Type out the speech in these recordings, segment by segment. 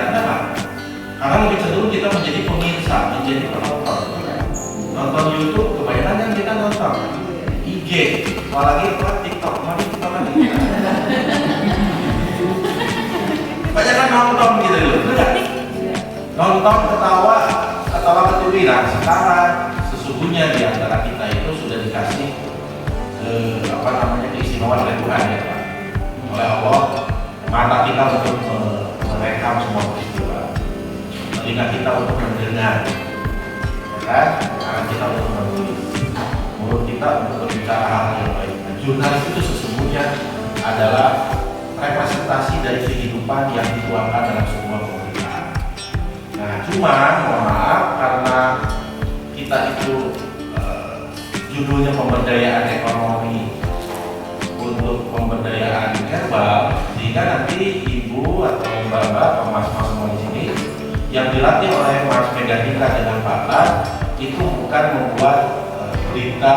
karena apa? Karena lebih cenderung kita menjadi pemirsa, menjadi penonton. Nonton YouTube kebanyakan yang kita nonton IG, apalagi TikTok, mari kita lagi. Banyak kan nonton gitu loh, benar? Nonton ketawa ketiwi. Nah sekarang sesungguhnya di antara kita itu sudah dikasih keistimewaan oleh Tuhan ya Pak, oleh Allah, mata kita untuk merekam semua peristiwa, telinga kita untuk mendengar, ya kan? Tangan kita untuk menulis, mulut kita untuk berbicara hal yang baik. Nah, jurnalis itu sesungguhnya adalah representasi dari kehidupan yang dituangkan dalam sebuah pemberitaan. Nah, cuma mohon maaf karena kita itu judulnya pemberdayaan ekonomi untuk pemberdayaan herbal, sehingga nanti ibu atau bapak atau mas-mas semua di sini yang dilatih oleh Mas Megadika dengan Bapak itu bukan membuat berita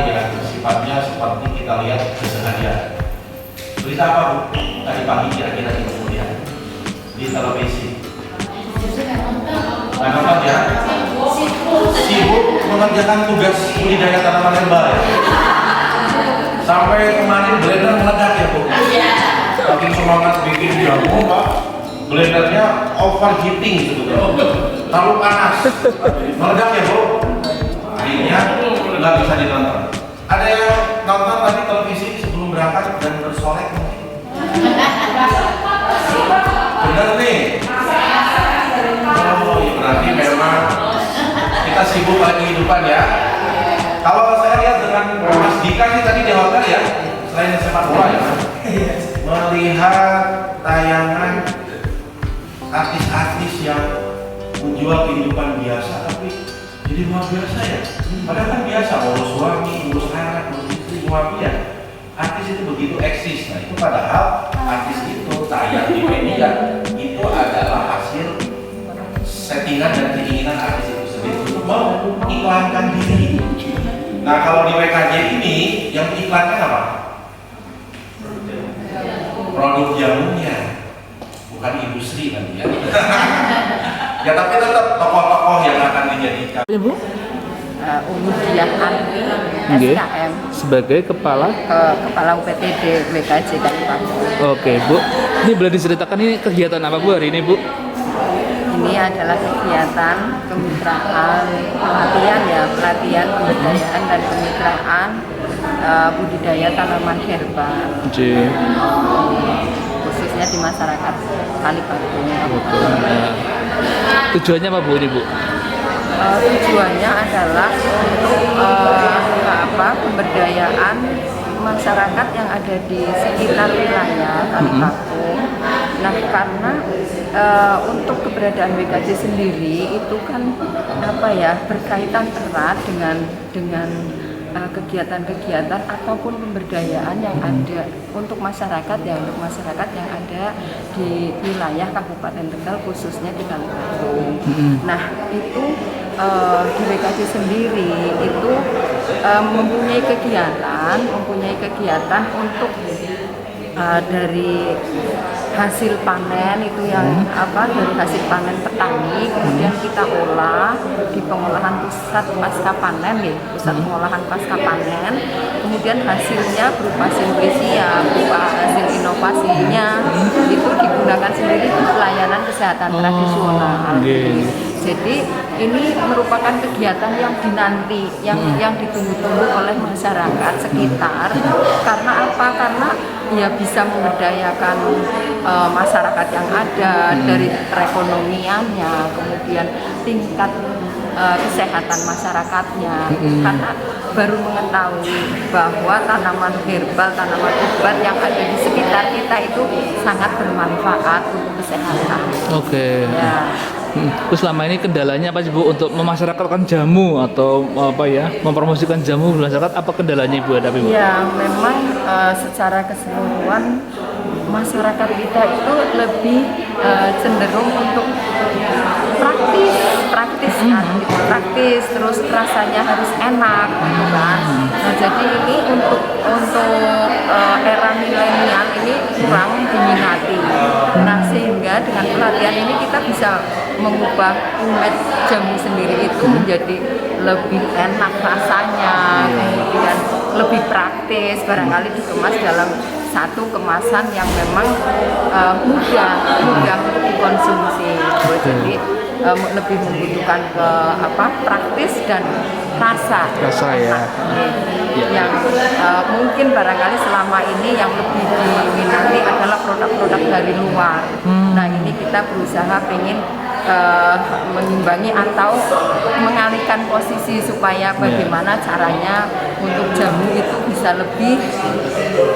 yang sifatnya seperti kita lihat keseharian. Berita apa Bu? Tadi pagi kira-kira ibu lihat di televisi. Nah, nonton ya. Sibuk mengerjakan tugas budidaya tanaman herbal ya. Sampai kemarin blender meledak ya Bu. Makin semangat bikin jamu Pak, blendernya overheating sebetulnya, terlalu panas, meledak ya Bu. Akhirnya nggak bisa ditonton. Ada yang nonton tadi televisi sebelum berangkat dan bersolek mungkin? Bener nih. Oh, ya berarti memang kita sibuk pada kehidupan ya. Kalau saya lihat dengan Mas Dika sih tadi di hotel ya, selain sepak bola ya, melihat tayangan artis-artis yang menjual kehidupan biasa tapi jadi luar biasa ya. Padahal kan biasa, urus suami, urus anak, urus istri, suami ya. Artis itu begitu eksis. Nah itu padahal artis itu tayang di media itu adalah hasil settingan dan keinginan artis itu sendiri untuk mengiklankan diri. Nah kalau di WKJ ini yang diiklankan apa? Produk jamunya, bukan industri nanti ya. Ya tapi tetap tokoh-tokoh yang akan dijadikan. Ibu? Umudiah Antri, SKM, sebagai kepala UPTD WKJ Kabupaten. Oke Bu, ini boleh diceritakan ini kegiatan apa Bu hari ini Bu? Ini adalah kegiatan kemitraan pelatihan pemberdayaan dan kemitraan budidaya tanaman herbal, khususnya di masyarakat Kalibatu. Tujuannya apa Bu ini Bu? Tujuannya adalah untuk pemberdayaan masyarakat yang ada di sekitar wilayah Kalibatu. Nah, karena untuk keberadaan WKJ sendiri itu kan berkaitan erat dengan kegiatan-kegiatan ataupun pemberdayaan yang ada untuk masyarakat yang ada di wilayah Kabupaten Tegal, khususnya di Kalibatu. Nah itu di WKJ sendiri itu mempunyai kegiatan untuk dari hasil panen itu dari hasil panen petani, kemudian kita olah di pengolahan pusat pasca panen pusat pengolahan pasca panen, kemudian hasilnya berupa simplisia, berupa hasil inovasinya itu digunakan sendiri di pelayanan kesehatan tradisional. Jadi ini merupakan kegiatan yang dinanti, yang ditunggu-tunggu oleh masyarakat sekitar. Karena apa? Karena ya bisa memberdayakan masyarakat yang ada dari perekonomiannya, kemudian tingkat kesehatan masyarakatnya. Karena baru mengetahui bahwa tanaman herbal, tanaman obat yang ada di sekitar kita itu sangat bermanfaat untuk kesehatan. Oke. Ya. Terus selama ini kendalanya apa sih Bu untuk memasyarakatkan jamu atau mempromosikan jamu di masyarakat, apa kendalanya Ibu hadapi Bu? Ya memang secara keseluruhan masyarakat kita itu lebih cenderung untuk praktis, terus rasanya harus enak gitu kan. Nah jadi ini untuk era milenial ini kurang diminati. Nah sehingga mudah dengan pelatihan ini kita bisa mengubah image jamu sendiri itu menjadi lebih enak rasanya, kemudian lebih praktis, barangkali dikemas dalam satu kemasan yang memang mudah untuk dikonsumsi. Jadi lebih membutuhkan ke praktis dan rasa ya. yang mungkin barangkali selama ini yang lebih diminati adalah produk-produk dari luar. Nah ini kita berusaha pengen mengimbangi atau mengalihkan posisi supaya bagaimana caranya untuk jamu itu bisa lebih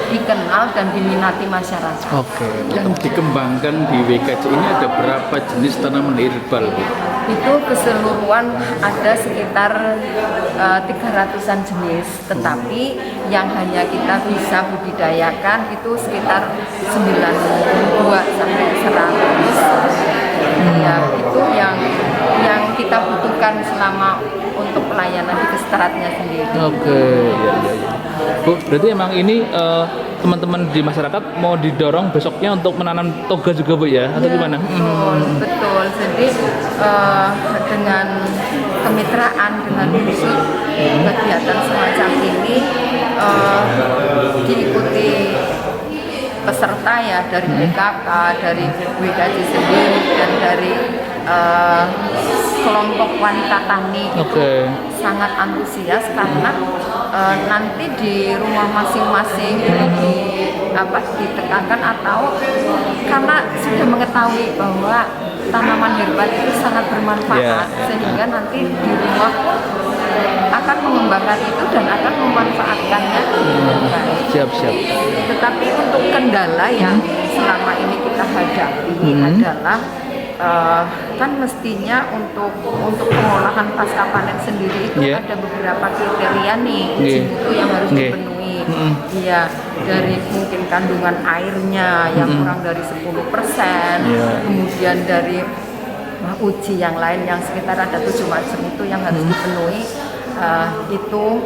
dikenal dan diminati masyarakat. Oke. Yang dikembangkan di WKC ini ada berapa jenis tanaman herbal, Bu? Itu keseluruhan ada sekitar 300-an jenis, tetapi yang hanya kita bisa budidayakan itu sekitar 92 sampai 100. Ya, itu yang kita butuhkan selama untuk pelayanan di Kestratnya sendiri. Oke, ya. Bu, berarti emang ini teman-teman di masyarakat mau didorong besoknya untuk menanam toga juga, Bu ya? Atau gimana? Betul. Jadi dengan kemitraan dengan Busut, kegiatan semacam ini diikuti peserta ya dari BKK, dari WKC sendiri dan dari kelompok wanita tani. Sangat antusias karena nanti di rumah masing-masing itu ditekankan atau karena sudah mengetahui bahwa tanaman herbal itu sangat bermanfaat sehingga nanti di rumah akan mengembangkan itu dan akan memanfaatkannya. Siap. Tetapi untuk kendala yang selama ini kita hadapi adalah kan mestinya untuk pengolahan pasca panen sendiri itu ada beberapa kriteria nih itu yang harus dipenuhi. Iya, dari mungkin kandungan airnya yang kurang dari 10%, kemudian dari uji yang lain yang sekitar ada 7 macam itu yang harus dipenuhi. Itu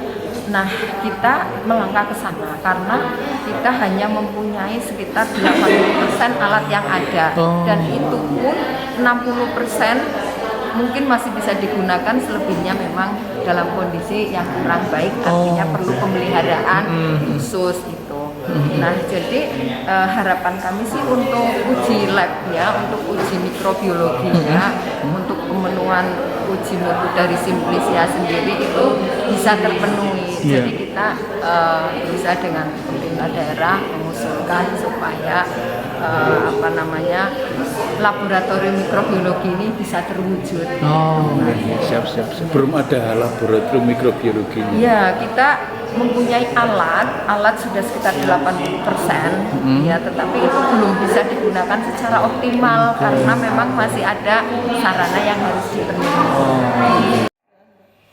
nah kita melangkah ke sana karena kita hanya mempunyai sekitar 80% alat yang ada dan itu pun 60% mungkin masih bisa digunakan, selebihnya memang dalam kondisi yang kurang baik, artinya perlu pemeliharaan khusus itu. Nah jadi harapan kami sih untuk uji lab ya, untuk uji mikrobiologinya, untuk pemenuhan uji mutu dari Simplisia sendiri itu bisa terpenuhi. Jadi kita bisa dengan pemerintah daerah mengusulkan supaya laboratorium mikrobiologi ini bisa terwujud. Siap. Belum ada laboratorium mikrobiologinya. Ya, kita mempunyai alat sudah sekitar 80%, ya, tetapi itu belum bisa digunakan secara optimal karena memang masih ada sarana yang harus dipenuhi.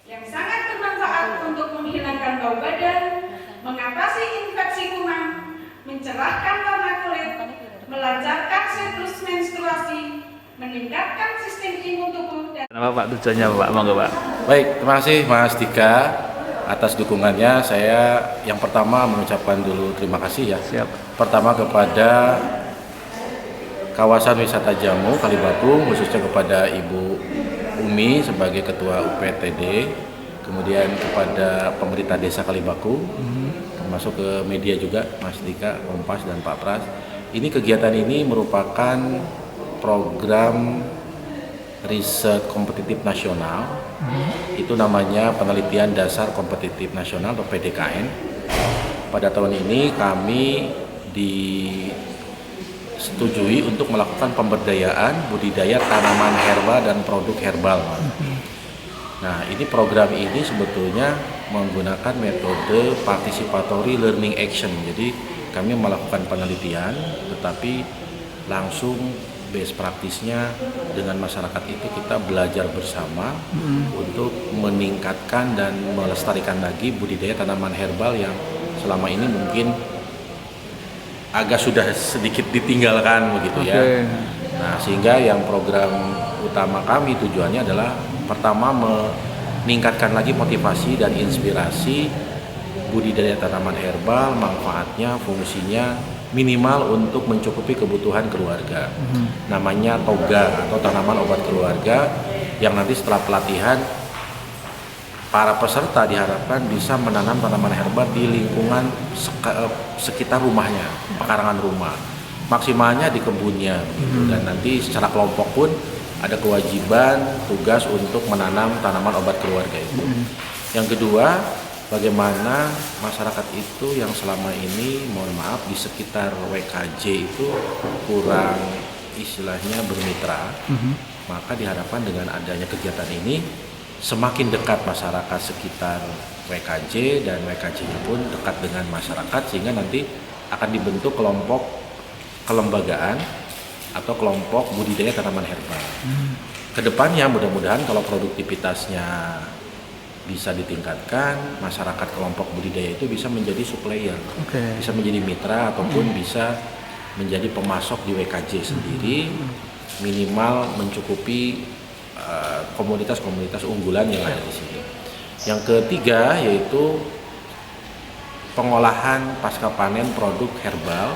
Yang sangat bermanfaat untuk menghilangkan bau badan, mengatasi infeksi kuman, mencerahkan warna kulit, melancarkan siklus menstruasi, meningkatkan sistem imun tubuh dan Kenapa Pak tujuannya Pak? Monggo Pak. Baik, terima kasih Mas Dika atas dukungannya. Saya yang pertama mengucapkan dulu terima kasih ya. Siap. Pertama kepada kawasan wisata Jamu Kalibatu, khususnya kepada Ibu Umi sebagai Ketua UPTD, kemudian kepada pemerintah Desa Kalibaku, termasuk ke media juga Mas Dika, Kompas dan Pak Pras. Ini kegiatan ini merupakan program riset kompetitif nasional. Itu namanya Penelitian Dasar Kompetitif Nasional atau PDKN. Pada tahun ini kami disetujui untuk melakukan pemberdayaan budidaya tanaman herbal dan produk herbal. Nah, ini program ini sebetulnya menggunakan metode participatory learning action. Jadi kami melakukan penelitian, tetapi langsung best praktisnya dengan masyarakat itu kita belajar bersama untuk meningkatkan dan melestarikan lagi budidaya tanaman herbal yang selama ini mungkin agak sudah sedikit ditinggalkan begitu ya. Nah, sehingga yang program utama kami tujuannya adalah pertama meningkatkan lagi motivasi dan inspirasi budidaya tanaman herbal, manfaatnya, fungsinya minimal untuk mencukupi kebutuhan keluarga. Namanya toga atau tanaman obat keluarga, yang nanti setelah pelatihan para peserta diharapkan bisa menanam tanaman herba di lingkungan sekitar rumahnya, pekarangan rumah. Maksimalnya di kebunnya gitu. Dan nanti secara kelompok pun ada kewajiban tugas untuk menanam tanaman obat keluarga itu. Yang kedua, bagaimana masyarakat itu yang selama ini, mohon maaf, di sekitar WKJ itu kurang istilahnya bermitra, maka diharapkan dengan adanya kegiatan ini semakin dekat masyarakat sekitar WKJ, dan WKJ-nya pun dekat dengan masyarakat, sehingga nanti akan dibentuk kelompok kelembagaan atau kelompok budidaya tanaman herbal. Kedepannya mudah-mudahan kalau produktivitasnya bisa ditingkatkan, masyarakat kelompok budidaya itu bisa menjadi supplier, bisa menjadi mitra, ataupun bisa menjadi pemasok di WKJ sendiri, minimal mencukupi komunitas-komunitas unggulan yang ada di sini. Yang ketiga yaitu pengolahan pasca panen produk herbal.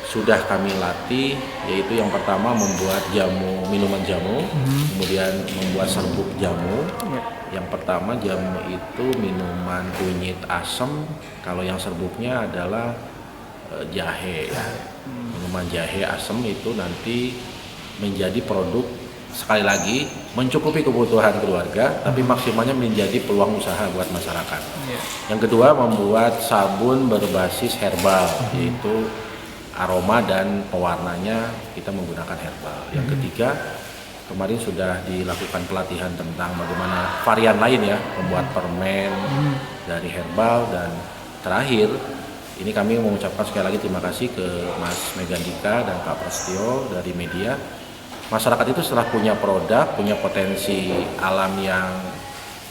Sudah kami latih, yaitu yang pertama membuat jamu, minuman jamu, kemudian membuat serbuk jamu. Yang pertama jamu itu minuman kunyit asam, kalau yang serbuknya adalah jahe. Minuman jahe asam itu nanti menjadi produk, sekali lagi, mencukupi kebutuhan keluarga, tapi maksimalnya menjadi peluang usaha buat masyarakat. Yang kedua, membuat sabun berbasis herbal, yaitu aroma dan pewarnanya kita menggunakan herbal. Yang ketiga, kemarin sudah dilakukan pelatihan tentang bagaimana varian lain ya, membuat permen dari herbal. Dan terakhir, ini kami mengucapkan sekali lagi terima kasih ke Mas Megandika dan Pak Prasetyo dari media. Masyarakat itu setelah punya produk, punya potensi alam yang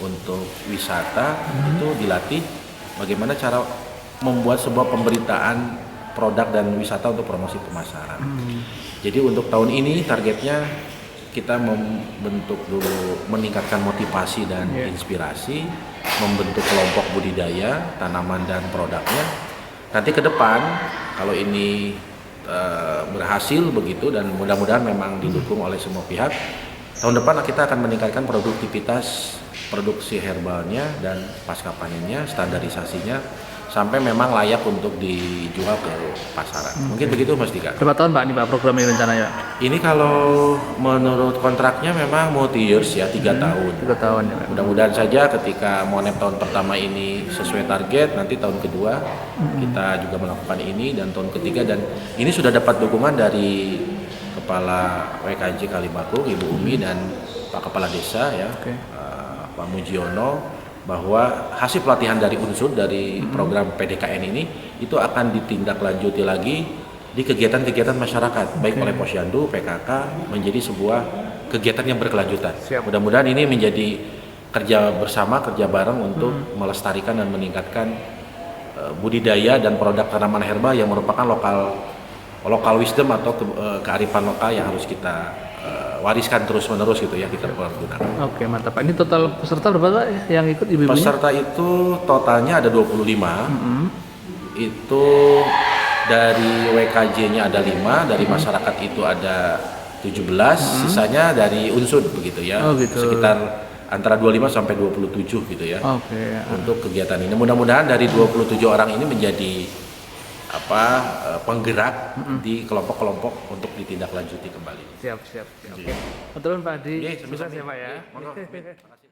untuk wisata, itu dilatih bagaimana cara membuat sebuah pemberitaan produk dan wisata untuk promosi pemasaran. Jadi untuk tahun ini targetnya kita membentuk dulu, meningkatkan motivasi dan inspirasi, membentuk kelompok budidaya tanaman dan produknya. Nanti ke depan kalau ini berhasil begitu, dan mudah-mudahan memang didukung oleh semua pihak, tahun depan kita akan meningkatkan produktivitas produksi herbalnya dan pasca panennya, standarisasinya, sampai memang layak untuk dijual ke pasaran. Mungkin begitu Mas Dika. Berapa tahun Pak ini Pak program ini rencananya? Ini kalau menurut kontraknya memang multi years ya, 3 tahun. 3 tahun ya. Mudah-mudahan saja ketika Monep tahun pertama ini sesuai target, nanti tahun kedua kita juga melakukan ini, dan tahun ketiga, dan ini sudah dapat dukungan dari Kepala WKJ Kalibaku, Ibu Umi, dan Pak Kepala Desa ya, Pak Mujiono, bahwa hasil pelatihan dari unsur dari program PDKN ini itu akan ditindaklanjuti lagi di kegiatan-kegiatan masyarakat, baik oleh Posyandu, PKK, menjadi sebuah kegiatan yang berkelanjutan. Mudah-mudahan ini menjadi kerja bersama, kerja bareng untuk melestarikan dan meningkatkan budidaya dan produk tanaman herba yang merupakan lokal wisdom atau kearifan lokal yang harus kita wariskan terus-menerus gitu ya, kita pergunakan. Oke, mantap Pak. Ini total peserta berapa Pak yang ikut ibu-ibunya? Peserta itu totalnya ada 25. Itu dari WKJ-nya ada 5, dari masyarakat itu ada 17, sisanya dari unsur begitu ya. Sekitar antara 25 sampai 27 gitu ya. Untuk kegiatan ini. Mudah-mudahan dari 27 orang ini menjadi penggerak di kelompok-kelompok untuk ditindaklanjuti kembali. Siap. Oke. Betul Pak Adi. Sukses ya Pak ya. Terima kasih.